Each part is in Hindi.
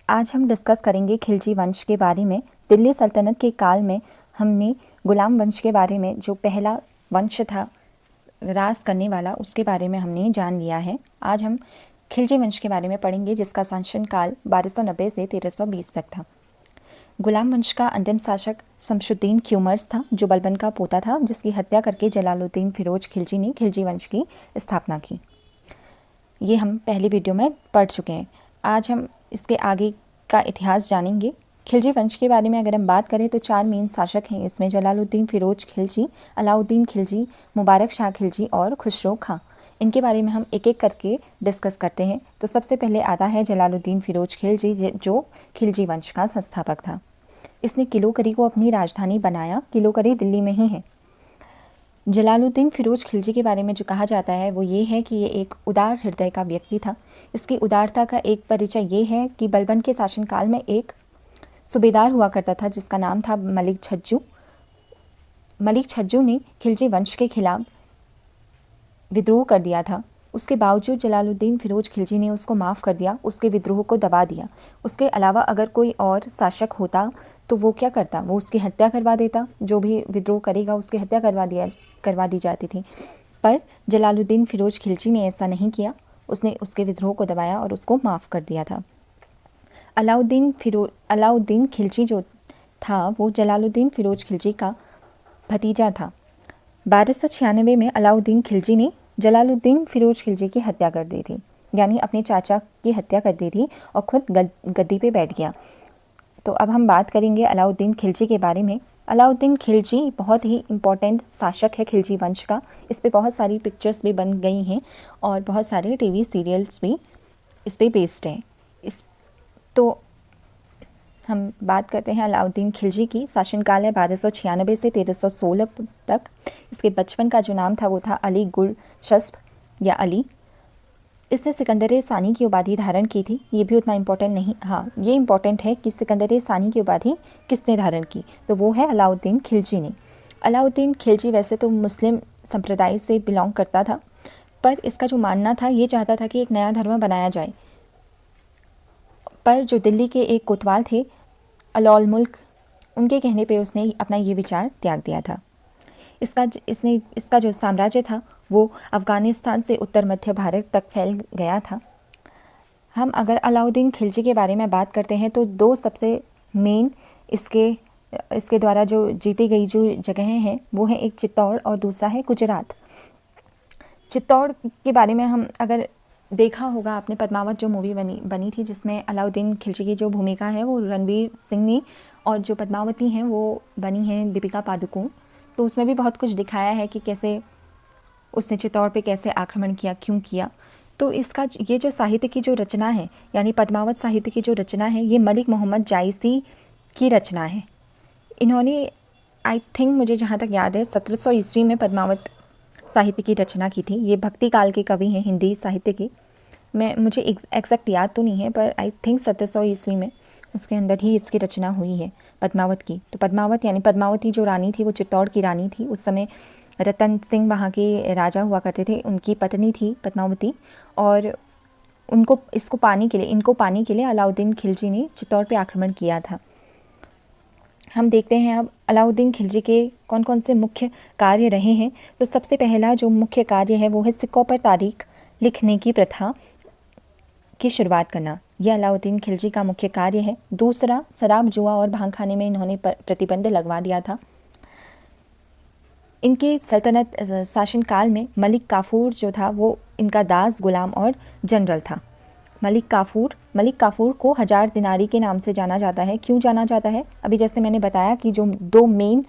आज हम डिस्कस करेंगे खिलजी वंश के बारे में। दिल्ली सल्तनत के काल में हमने गुलाम वंश के बारे में, जो पहला वंश था राज करने वाला, उसके बारे में हमने जान लिया है। आज हम खिलजी वंश के बारे में पढ़ेंगे, जिसका शासनकाल 1290 से 1320 तक था। गुलाम वंश का अंतिम शासक शमशुद्दीन क्यूमर्स था, जो बलबन का पोता था, जिसकी हत्या करके जलालुद्दीन फिरोज खिलजी ने खिलजी वंश की स्थापना की। ये हम पहली वीडियो में पढ़ चुके हैं। आज हम इसके आगे का इतिहास जानेंगे। खिलजी वंश के बारे में अगर हम बात करें तो 4 मेन शासक हैं इसमें: जलालुद्दीन फिरोज खिलजी, अलाउद्दीन खिलजी, मुबारक शाह खिलजी और खुसरो खां। इनके बारे में हम एक एक करके डिस्कस करते हैं। तो सबसे पहले आता है जलालुद्दीन फिरोज खिलजी, जो खिलजी वंश का संस्थापक था। इसने किलोकरी को अपनी राजधानी बनाया। किलोकरी दिल्ली में ही है। जलालुद्दीन फिरोज खिलजी के बारे में जो कहा जाता है वो ये है कि ये एक उदार हृदय का व्यक्ति था। इसकी उदारता का एक परिचय ये है कि बलबन के शासनकाल में एक सूबेदार हुआ करता था जिसका नाम था मलिक छज्जू। मलिक छज्जू ने खिलजी वंश के खिलाफ विद्रोह कर दिया था। उसके बावजूद जलालुद्दीन फिरोज खिलजी ने उसको माफ़ कर दिया, उसके विद्रोह को दबा दिया। उसके अलावा अगर कोई और शासक होता तो वो क्या करता, वो उसकी हत्या करवा देता। जो भी विद्रोह करेगा उसकी हत्या करवा दी जाती थी। पर जलालुद्दीन फिरोज खिलजी ने ऐसा नहीं किया। उसने उसके विद्रोह को दबाया और उसको माफ़ कर दिया था। अलाउद्दीन खिलजी जो था वो जलालुद्दीन फिरोज खिलजी का भतीजा था। 1296 में अलाउद्दीन खिलजी ने जलालुद्दीन फिरोज खिलजी की हत्या कर दी थी, यानी अपने चाचा की हत्या कर दी थी और खुद गद्दी पे बैठ गया। तो अब हम बात करेंगे अलाउद्दीन खिलजी के बारे में। अलाउद्दीन खिलजी बहुत ही इम्पोर्टेंट शासक है खिलजी वंश का। इस पे बहुत सारी पिक्चर्स भी बन गई हैं और बहुत सारे टीवी सीरियल्स भी इस पे बेस्ड हैं। तो हम बात करते हैं अलाउद्दीन खिलजी की। शासनकाल है 1296 से 1316 तक। इसके बचपन का जो नाम था वो था अली गुरशस्प या अली। इसने सिकंदर सानी की उपाधि धारण की थी। ये भी उतना इम्पोर्टेंट नहीं, हाँ ये इम्पोर्टेंट है कि सिकंदर सानी की उपाधि किसने धारण की, तो वो है अलाउद्दीन खिलजी ने। अलाउद्दीन खिलजी वैसे तो मुस्लिम संप्रदाय से बिलोंग करता था, पर इसका जो मानना था ये चाहता था कि एक नया धर्म बनाया जाए। पर जो दिल्ली के एक कोतवाल थे अलौल मुल्क, उनके कहने पे उसने अपना ये विचार त्याग दिया था। इसका जो साम्राज्य था वो अफ़गानिस्तान से उत्तर मध्य भारत तक फैल गया था। हम अगर अलाउद्दीन खिलजी के बारे में बात करते हैं तो 2 सबसे मेन इसके द्वारा जो जीती गई जो जगहें हैं वो है एक चित्तौड़ और दूसरा है गुजरात। चित्तौड़ के बारे में हम अगर देखा होगा आपने, पद्मावत जो मूवी बनी थी जिसमें अलाउद्दीन खिलजी की जो भूमिका है वो रणवीर सिंह ने, और जो पद्मावती हैं वो बनी हैं दीपिका पादुकोण। तो उसमें भी बहुत कुछ दिखाया है कि कैसे उसने चित्तौड़ पे कैसे आक्रमण किया, क्यों किया। तो इसका ये जो साहित्य की जो रचना है, यानी पद्मावत साहित्य की जो रचना है, ये मलिक मोहम्मद जायसी की रचना है। इन्होंने आई थिंक, मुझे जहाँ तक याद है, 1700 ईस्वी में पद्मावत साहित्य की रचना की थी। ये भक्ति काल के कवि हैं हिंदी साहित्य के। मुझे एग्जैक्ट याद तो नहीं है, पर आई थिंक 1700 ईस्वी में उसके अंदर ही इसकी रचना हुई है पद्मावत की। तो पद्मावत यानी पद्मावती जो रानी थी वो चित्तौड़ की रानी थी। उस समय रतन सिंह वहाँ के राजा हुआ करते थे, उनकी पत्नी थी पद्मावती, और इनको पाने के लिए अलाउद्दीन खिलजी ने चित्तौड़ पे आक्रमण किया था। हम देखते हैं अब अलाउद्दीन खिलजी के कौन कौन से मुख्य कार्य रहे हैं। तो सबसे पहला जो मुख्य कार्य है वो है सिक्कों पर तारीख लिखने की प्रथा की शुरुआत करना। यह अलाउद्दीन खिलजी का मुख्य कार्य है। दूसरा, शराब, जुआ और भांग खाने में इन्होंने प्रतिबंध लगवा दिया था। इनके सल्तनत शासनकाल में मलिक काफूर जो था वो इनका दास, गुलाम और जनरल था। मलिक काफूर को 1000 दिनारी के नाम से जाना जाता है। क्यों जाना जाता है? अभी जैसे मैंने बताया कि जो 2 मेन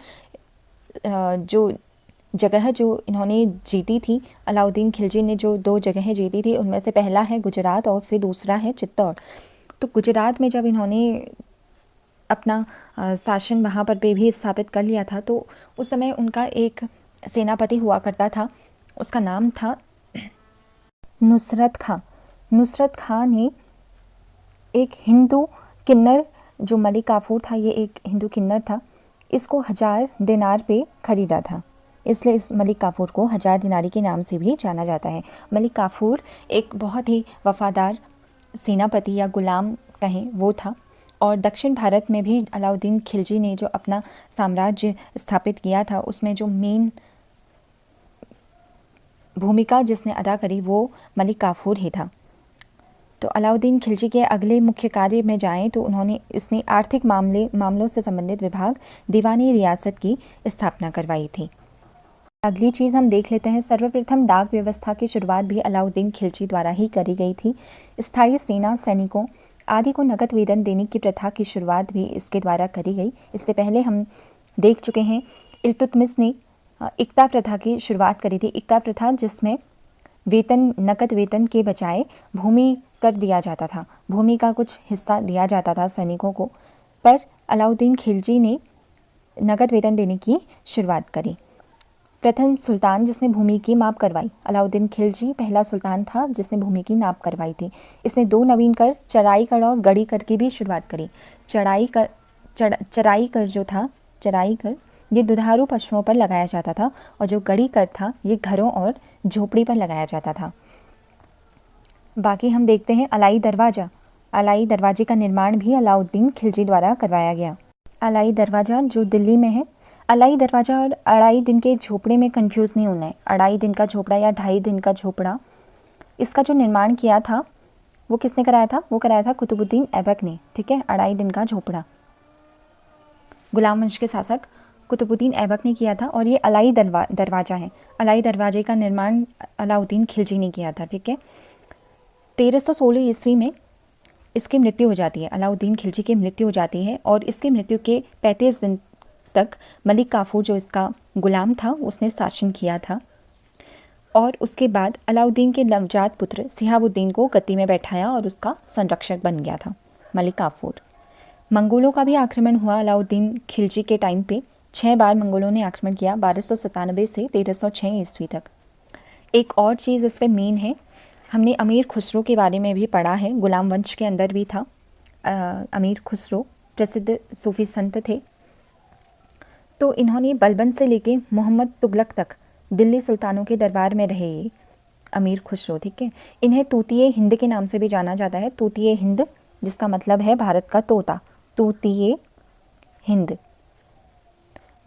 जो जगह जो इन्होंने जीती थी, अलाउद्दीन खिलजी ने जो 2 जगहें जीती थी उनमें से पहला है गुजरात और फिर दूसरा है चित्तौड़। तो गुजरात में जब इन्होंने अपना शासन वहाँ पर भी स्थापित कर लिया था, तो उस समय उनका एक सेनापति हुआ करता था, उसका नाम था नुसरत खां। नुसरत खां ने एक हिंदू किन्नर, जो मलिक काफूर था ये एक हिंदू किन्नर था, इसको 1000 दिनार पे खरीदा था। इसलिए इस मलिक काफूर को 1000 दिनारी के नाम से भी जाना जाता है। मलिक काफूर एक बहुत ही वफादार सेनापति या गुलाम कहें वो था। और दक्षिण भारत में भी अलाउद्दीन खिलजी ने जो अपना साम्राज्य स्थापित किया था, उसमें जो मेन भूमिका जिसने अदा करी वो मलिक काफूर ही था। तो अलाउद्दीन खिलजी के अगले मुख्य कार्य में जाएं तो इसने आर्थिक मामलों से संबंधित विभाग दीवानी रियासत की स्थापना करवाई थी। अगली चीज़ हम देख लेते हैं, सर्वप्रथम डाक व्यवस्था की शुरुआत भी अलाउद्दीन खिलजी द्वारा ही करी गई थी। स्थायी सेना सैनिकों आदि को नकद वेतन देने की प्रथा की शुरुआत भी इसके द्वारा करी गई। इससे पहले हम देख चुके हैं इल्तुतमिश ने इक्ता प्रथा की शुरुआत करी थी। इक्ता प्रथा जिसमें नकद वेतन के बजाय भूमि कर दिया जाता था, भूमि का कुछ हिस्सा दिया जाता था सैनिकों को, पर अलाउद्दीन खिलजी ने नकद वेतन देने की शुरुआत करी। प्रथम सुल्तान जिसने भूमि की माप करवाई, अलाउद्दीन खिलजी पहला सुल्तान था जिसने भूमि की नाप करवाई थी। इसने 2 नवीन कर, चराई कर और गड़ी कर की भी शुरुआत करी। चराई कर जो था, चराई कर ये दुधारू पशुओं पर लगाया जाता था और जो गड़ी कर था ये घरों और झोपड़ी पर लगाया जाता था। बाकी हम देखते हैं अलाई दरवाज़ा। अलाई दरवाजे का निर्माण भी अलाउद्दीन खिलजी द्वारा करवाया गया। अलाई दरवाज़ा जो दिल्ली में है। अलाई दरवाज़ा और अढ़ाई दिन के झोपड़े में कंफ्यूज नहीं होना है। अढ़ाई दिन का झोपड़ा या 2.5 दिन का झोपड़ा, इसका जो निर्माण किया था वो किसने कराया था? वो कराया था कुतुबुद्दीन ऐबक ने। ठीक है, अढ़ाई दिन का झोपड़ा गुलाम वंश के शासक कुतुबुद्दीन ऐबक ने किया था और ये अलाई दरवाज़ा है। अलाई दरवाजे का निर्माण अलाउद्दीन खिलजी ने किया था। ठीक है, 1316 ईस्वी में इसकी मृत्यु हो जाती है। अलाउद्दीन खिलजी की मृत्यु हो जाती है और इसकी मृत्यु के 35 दिन तक मलिक काफूर जो इसका गुलाम था उसने शासन किया था। और उसके बाद अलाउद्दीन के नवजात पुत्र सिहाबुद्दीन को गद्दी में बैठाया और उसका संरक्षक बन गया था मलिक काफूर। मंगोलों का भी आक्रमण हुआ अलाउद्दीन खिलजी के टाइम पे। 6 बार मंगोलों ने आक्रमण किया 1297 से 1306 ईस्वी तक। एक और चीज़ इस पर मेन है, हमने अमीर खुसरो के बारे में भी पढ़ा है। गुलाम वंश के अंदर भी था अमीर खुसरो, प्रसिद्ध सूफी संत थे। तो इन्होंने बलबन से लेके मोहम्मद तुगलक तक दिल्ली सुल्तानों के दरबार में रहे ये अमीर खुसरो। ठीक है, इन्हें तूतिए हिंद के नाम से भी जाना जाता है। तूतिए हिंद जिसका मतलब है भारत का तोता। तूतिए हिंद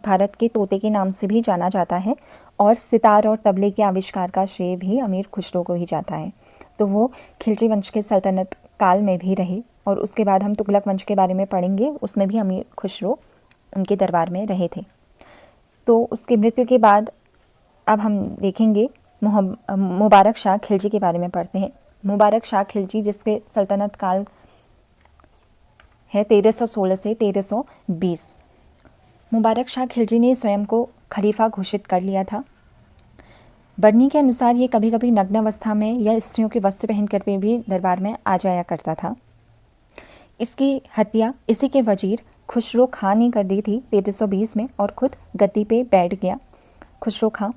भारत के तोते के नाम से भी जाना जाता है। और सितार और तबले के आविष्कार का श्रेय भी अमीर खुसरो को ही जाता है। तो वो खिलजी वंश के सल्तनत काल में भी रहे और उसके बाद हम तुगलक वंश के बारे में पढ़ेंगे, उसमें भी अमीर खुसरो उनके दरबार में रहे थे। तो उसकी मृत्यु के बाद अब हम देखेंगे मुबारक शाह खिलजी के बारे में पढ़ते हैं। मुबारक शाह खिलजी जिसके सल्तनत काल है 1316 से 1320। मुबारक शाह खिलजी ने स्वयं को खलीफा घोषित कर लिया था। बरनी के अनुसार ये कभी कभी नग्न अवस्था में या स्त्रियों के वस्त्र पहन कर भी दरबार में आ जाया करता था। इसकी हत्या इसी के वजीर खुसरो खां ने कर दी थी 1320 में और ख़ुद गद्दी पे बैठ गया खुसरो खां।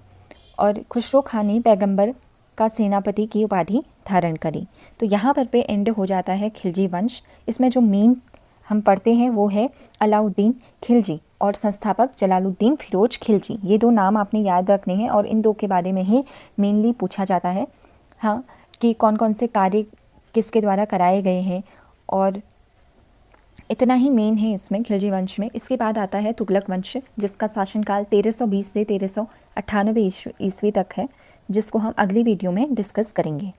और खुसरो खां ने पैगंबर का सेनापति की उपाधि धारण करी। तो यहाँ पर एंड हो जाता है खिलजी वंश। इसमें जो मेन हम पढ़ते हैं वो है अलाउद्दीन खिलजी और संस्थापक जलालुद्दीन फिरोज खिलजी। ये 2 नाम आपने याद रखने हैं और इन 2 के बारे में ही मेनली पूछा जाता है। हाँ, कि कौन कौन से कार्य किसके द्वारा कराए गए हैं, और इतना ही मेन है इसमें खिलजी वंश में। इसके बाद आता है तुगलक वंश जिसका शासनकाल 1320 से 1398 ईस्वी तक है, जिसको हम अगली वीडियो में डिस्कस करेंगे।